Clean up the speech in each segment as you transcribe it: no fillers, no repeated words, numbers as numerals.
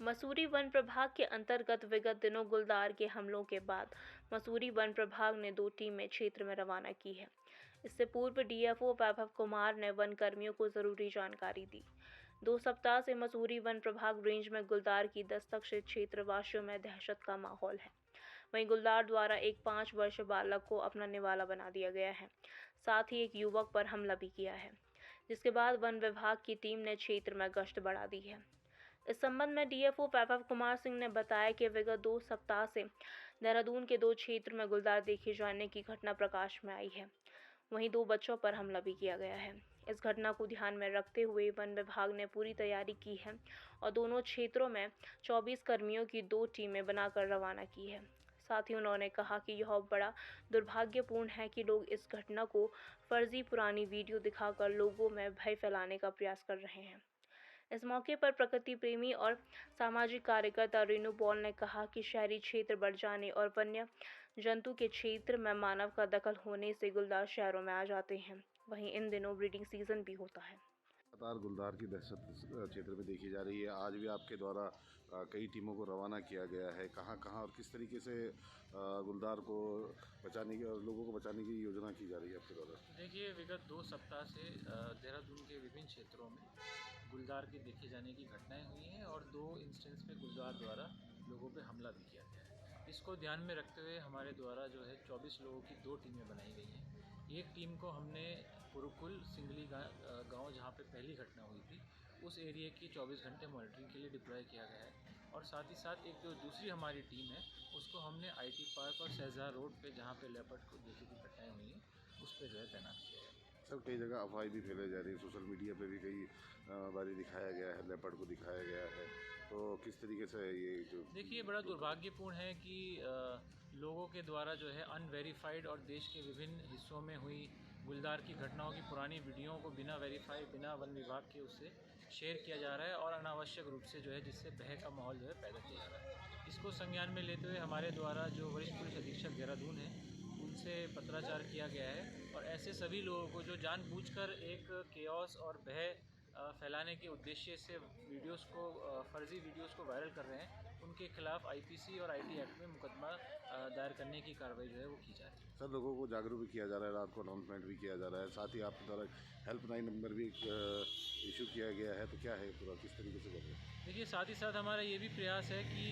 Mussoorie one प्रभाग के अंतर्गत विगत दिनों गुलदार के हमलों के बाद मसूरी वन प्रभाग ने 2 टीमें क्षेत्र में रवाना की है। इससे पूर्व डीएफओ वैभव कुमार ने वन कर्मियों को जरूरी जानकारी दी। 2 सप्ताह से मसूरी वन प्रभाग रेंज में गुलदार की दस्तक से क्षेत्रवासियों में दहशत का माहौल है। वहीं गुलदार द्वारा एक 5 वर्षीय बालक को अपना निवाला बना दिया गया है। साथ ही एक युवक पर हमला भी किया है, जिसके बाद वन विभाग की टीम ने क्षेत्र में गश्त बढ़ा दी है। इस संबंध में डीएफओ वैभव कुमार सिंह ने बताया कि विगत 2 सप्ताह से देहरादून के 2 क्षेत्र में गुलदार देखे जाने की घटना प्रकाश में आई है। वहीं 2 बच्चों पर हमला भी किया गया है। इस घटना को ध्यान में रखते हुए वन विभाग ने पूरी तैयारी की है और दोनों क्षेत्रों में 24 कर्मियों की 2 टीमें बनाकर रवाना की है। साथ ही उन्होंने कहा कि यह बड़ा दुर्भाग्यपूर्ण है कि लोग इस घटना को फर्जी पुरानी वीडियो दिखाकर लोगों में भय फैलाने का प्रयास कर रहे हैं। इस मौके पर प्रकृति प्रेमी और सामाजिक कार्यकर्ता रेणु पॉल ने कहा कि शहरी क्षेत्र बढ़ जाने और वन्य जंतु के क्षेत्र में मानव का दखल होने से गुलदार शहरों में आ जाते हैं। वहीं इन दिनों ब्रीडिंग सीजन भी होता है। लगातार गुलदार की दहशत क्षेत्र में देखी जा रही है। आज भी आपके द्वारा कई टीमों को रवाना किया गया है। कहाँ कहाँ और किस तरीके से गुलदार को बचाने की और लोगों को बचाने की योजना की जा रही है आपके द्वारा? देखिए, विगत 2 सप्ताह से देहरादून के विभिन्न क्षेत्रों में गुलदार के देखे जाने की घटनाएं हुई हैं और 2 इंस्टेंस पे गुलदार द्वारा लोगों पे हमला भी किया गया है। इसको ध्यान में रखते हुए हमारे द्वारा जो है 24 लोगों की 2 टीमें बनाई गई हैं। एक टीम को हमने पुरुकुल सिंगली गांव जहां पे पहली घटना हुई थी उस एरिया की 24 घंटे मॉनिटरिंग के लिए डिप्लॉय किया गया है और साथ ही साथ एक जो दूसरी हमारी टीम है उसको हमने आईटी पार्क और शहजाद रोड पे जहाँ पे लेपर्ड को देखी थी घटनाएँ हुई हैं उस पर जो है तैनात किया है। सर, कई जगह अफवाहें भी फैलाई जा रही है। सोशल मीडिया पे भी कई बारी दिखाया गया है, लेपर्ड को दिखाया गया है। तो किस तरीके से ये जो देखिए, बड़ा दुर्भाग्यपूर्ण है कि लोगों के द्वारा जो है अनवेरीफाइड और देश के विभिन्न हिस्सों में हुई गुलदार की घटनाओं की पुरानी वीडियो को बिना वेरीफाई बिना वन विभाग के उससे शेयर किया जा रहा है और अनावश्यक रूप से जो है जिससे भय का माहौल जो है पैदा किया जा रहा है। इसको संज्ञान में लेते हुए हमारे द्वारा जो वरिष्ठ पुलिस अधीक्षक देहरादून है उनसे पत्राचार किया गया है और ऐसे सभी लोगों को जो जानबूझकर एक केओस और भय फैलाने के उद्देश्य से वीडियोस को फर्जी वीडियोस को वायरल कर रहे हैं उनके खिलाफ आईपीसी और आईटी एक्ट में मुकदमा दायर करने की कार्रवाई जो है वो की जा रही है। सर, लोगों को जागरूक भी किया जा रहा है, रात को अनाउंसमेंट भी किया जा रहा है, साथ ही आपके द्वारा हेल्पलाइन नंबर भी इशू किया गया है। तो क्या है पूरा, किस तरीके से कर रहे हैं? देखिए, साथ ही साथ हमारा ये भी प्रयास है कि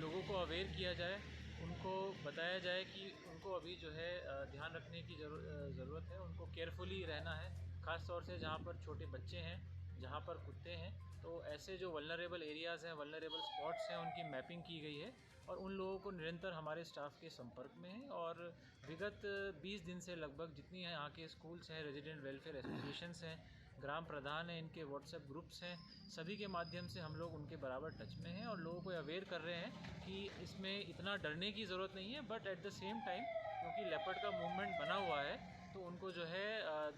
लोगों को अवेयर किया जाए, उनको बताया जाए कि उनको अभी जो है ध्यान रखने की ज़रूरत है, उनको केयरफुली रहना है, ख़ास तौर से जहाँ पर छोटे बच्चे हैं, जहाँ पर कुत्ते हैं। तो ऐसे जो वल्नरेबल एरियाज़ हैं, वल्नरेबल स्पॉट्स हैं, उनकी मैपिंग की गई है और उन लोगों को निरंतर हमारे स्टाफ के संपर्क में है और विगत 20 दिन से लगभग जितनी हैं यहाँ के स्कूल्स हैं, रेजिडेंट वेलफेयर एसोसिएशंस हैं, ग्राम प्रधान हैं, इनके व्हाट्सएप ग्रुप्स हैं, सभी के माध्यम से हम लोग उनके बराबर टच में हैं और लोगों को अवेयर कर रहे हैं कि इसमें इतना डरने की ज़रूरत नहीं है, but at the same time क्योंकि लेपर्ड का मूवमेंट बना हुआ है तो उनको जो है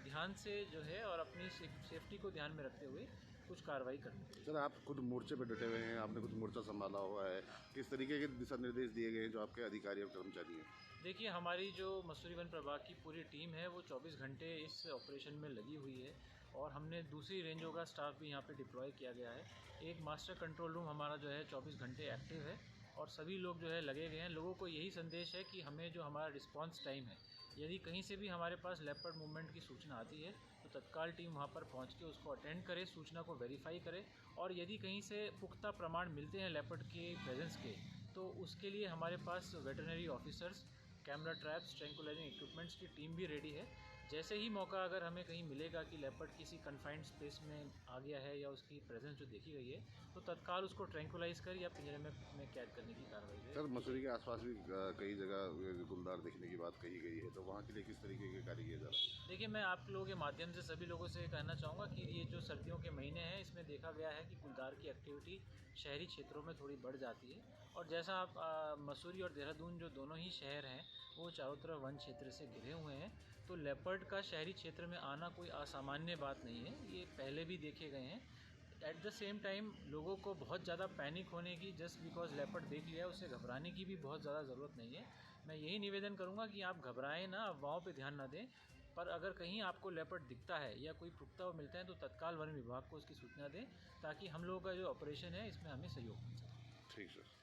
ध्यान से जो है और अपनी सेफ्टी को ध्यान में रखते हुए कुछ कार्रवाई करनी चाहिए। सर, आप खुद मोर्चे पे डटे हुए हैं, आपने खुद मोर्चा संभाला हुआ है। किस तरीके के दिशा निर्देश दिए गए हैं जो आपके अधिकारी और कर्मचारी हैं? देखिए, हमारी जो मसूरी वन प्रभाग की पूरी टीम है वो 24 घंटे इस ऑपरेशन में लगी हुई है और हमने दूसरी रेंजों का स्टाफ भी यहाँ पे डिप्लॉय किया गया है। एक मास्टर कंट्रोल रूम हमारा जो है 24 घंटे एक्टिव है और सभी लोग जो है लगे हुए हैं। लोगों को यही संदेश है कि हमें जो हमारा रिस्पांस टाइम है, यदि कहीं से भी हमारे पास लेपर्ड मूवमेंट की सूचना आती है तो तत्काल टीम वहाँ पर पहुँच के उसको अटेंड करे, सूचना को वेरीफाई करे और यदि कहीं से पुख्ता प्रमाण मिलते हैं लेपर्ड के प्रेजेंस के तो उसके लिए हमारे पास veterinary officers, camera traps, tranquillising equipments की टीम भी रेडी है। जैसे ही मौका अगर हमें कहीं मिलेगा कि लेपर्ड किसी कन्फाइंड स्पेस में आ गया है या उसकी प्रेजेंस जो देखी गई है तो तत्काल उसको ट्रैंकुलाइज कर या पिंजरे में कैद करने की कार्रवाई है। सर, मसूरी के आसपास भी कई जगह गुलदार देखने की बात कही गई है, तो वहाँ के लिए किस तरीके के कार्य किए जा रहे हैं? देखिए, मैं आप लोगों के माध्यम से सभी लोगों से कहना चाहूँगा कि ये जो सर्दियों के महीने हैं इसमें देखा गया है कि गुलदार की एक्टिविटी शहरी क्षेत्रों में थोड़ी बढ़ जाती है और जैसा आप मसूरी और देहरादून जो दोनों ही शहर हैं वो चारों तरफ वन क्षेत्र से घिरे हुए हैं तो लेपर्ड का शहरी क्षेत्र में आना कोई असामान्य बात नहीं है, ये पहले भी देखे गए हैं। एट द सेम टाइम लोगों को बहुत ज़्यादा पैनिक होने की, जस्ट बिकॉज लेपर्ड देख लिया उससे घबराने की भी बहुत ज़्यादा ज़रूरत नहीं है। मैं यही निवेदन करूँगा कि आप घबराएं ना, अफवाहों पे ध्यान ना दें, पर अगर कहीं आपको लेपर्ड दिखता है या कोई पुख्ता हुआ मिलता है तो तत्काल वन विभाग को उसकी सूचना दें, ताकि हम लोगों का जो ऑपरेशन है इसमें हमें सहयोग मिल सके। ठीक सर।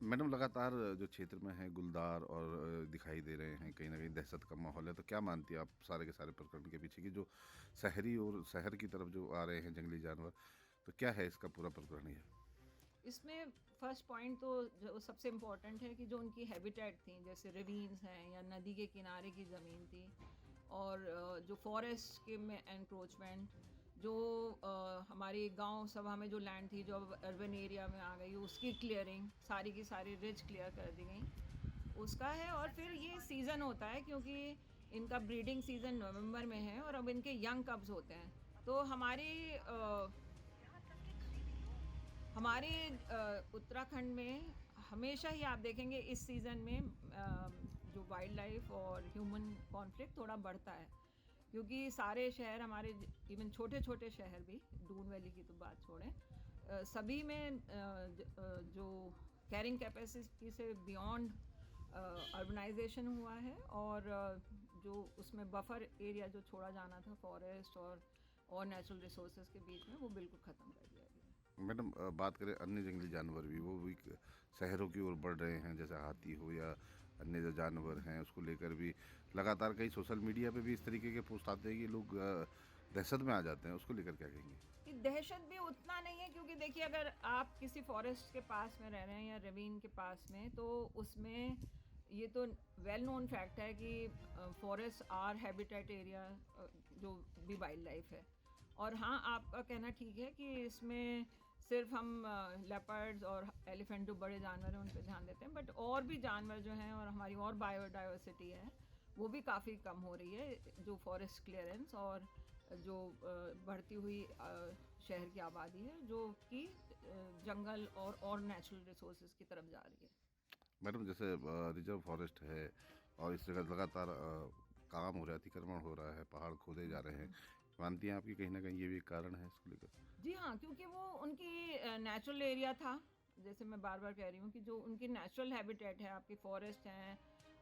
मैडम, लगातार जो क्षेत्र में है गुलदार और दिखाई दे रहे हैं, कहीं ना कहीं दहशत का माहौल है, तो क्या मानती है आप सारे के सारे प्रकरण के पीछे की जो शहरी और शहर की तरफ जो आ रहे हैं जंगली जानवर, तो क्या है इसका पूरा प्रकरण ये? इसमें फर्स्ट पॉइंट तो जो सबसे इम्पोर्टेंट है कि जो उनकी हैबिटेट थी, जैसे रिवीन्स हैं या नदी के किनारे की ज़मीन थी, और जो फॉरेस्ट के में एनक्रोचमेंट, जो हमारी गांव सभा में जो लैंड थी जो अब अर्बन एरिया में आ गई, उसकी क्लियरिंग सारी की सारी रिज क्लियर कर दी गई, उसका है। और फिर ये सीज़न होता है क्योंकि इनका ब्रीडिंग सीज़न नवंबर में है और अब इनके यंग कब्स होते हैं, तो हमारे उत्तराखंड में हमेशा ही आप देखेंगे इस सीज़न में जो वाइल्ड लाइफ और ह्यूमन कॉन्फ्लिक्ट थोड़ा बढ़ता है, क्योंकि सारे शहर हमारे, इवन छोटे छोटे शहर भी, दून वैली की तो बात छोड़ें, सभी में जो कैरिंग कैपेसिटी से बियॉन्ड अर्बनाइजेशन हुआ है, और जो उसमें बफर एरिया जो छोड़ा जाना था फॉरेस्ट और नेचुरल रिसोर्सेज के बीच में, वो बिल्कुल ख़त्म कर दिया गया। मैडम, बात करें अन्य जंगली जानवर भी, वो भी शहरों की ओर बढ़ रहे हैं, जैसे हाथी हो या अन्य जो जानवर हैं, उसको लेकर भी लगातार कई सोशल मीडिया पे भी इस तरीके के पोस्ट आते हैं कि लोग दहशत में आ जाते हैं। उसको लेकर क्या कहेंगे? कि दहशत भी उतना नहीं है, क्योंकि देखिए अगर आप किसी फॉरेस्ट के पास में रह रहे हैं या रवीन के पास में, तो उसमें ये तो वेल नोन फैक्ट है कि फॉरेस्ट आर हैबिटेट एरिया जो भी वाइल्ड लाइफ है। और हाँ, आपका कहना ठीक है कि इसमें सिर्फ हम लेपर्ड्स और एलिफेंट जो बड़े जानवर हैं उन पे ध्यान देते हैं, बट और भी जानवर जो हैं और हमारी और बायोडाइवर्सिटी है वो भी काफ़ी कम हो रही है, जो फॉरेस्ट क्लियरेंस और जो बढ़ती हुई शहर की आबादी है, जो कि जंगल और नेचुरल रिसोर्सेज की तरफ जा रही है। मैडम, जैसे रिजर्व फॉरेस्ट है और इस जगह लगातार काम हो रहा है, अतिक्रमण हो रहा है, पहाड़ खोदे जा रहे हैं, मानती हैं आपकी कहीं ना कहीं ये भी एक कारण है इसको लेकर? जी हाँ, क्योंकि वो उनकी नेचुरल एरिया था, जैसे मैं बार बार कह रही हूँ कि जो उनकी नेचुरल हैबिटेट है, आपकी फॉरेस्ट हैं,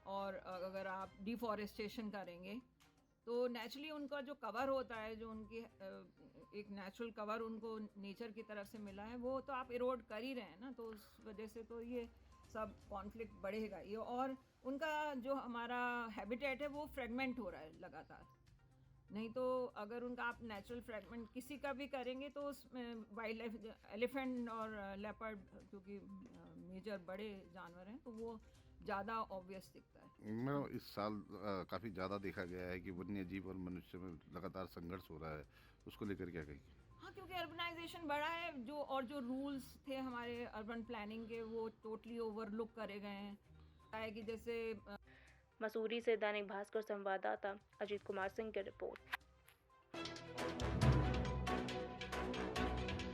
और अगर आप डिफॉरेस्टेशन करेंगे तो नेचुरली उनका जो कवर होता है, जो उनकी एक नेचुरल कवर उनको नेचर की तरफ से मिला है, वो तो आप इरोड कर ही रहे हैं ना, तो उस वजह से तो ये सब कॉन्फ्लिक्ट बढ़ेगा ये, और उनका जो हमारा हैबिटेट है वो फ्रेगमेंट हो रहा है लगातार। नहीं तो अगर उनका आप नेचुरल फ्रेगमेंट किसी का भी करेंगे तो उसमें वाइल्ड लाइफ, एलिफेंट और लेपर्ड क्योंकि मेजर बड़े जानवर हैं, तो वो ज़्यादा ऑब्वियस दिखता है। मैडम, इस साल काफ़ी ज़्यादा देखा गया है कि वन्य जीव और मनुष्य में लगातार संघर्ष हो रहा है, उसको लेकर क्या कहेंगे? हाँ, क्योंकि अर्बनाइजेशन बढ़ा है, जो रूल्स थे हमारे अर्बन प्लानिंग के वो टोटली ओवरलुक करे गए हैं। है कि जैसे मसूरी से दैनिक भास्कर संवाददाता अजीत कुमार सिंह की रिपोर्ट।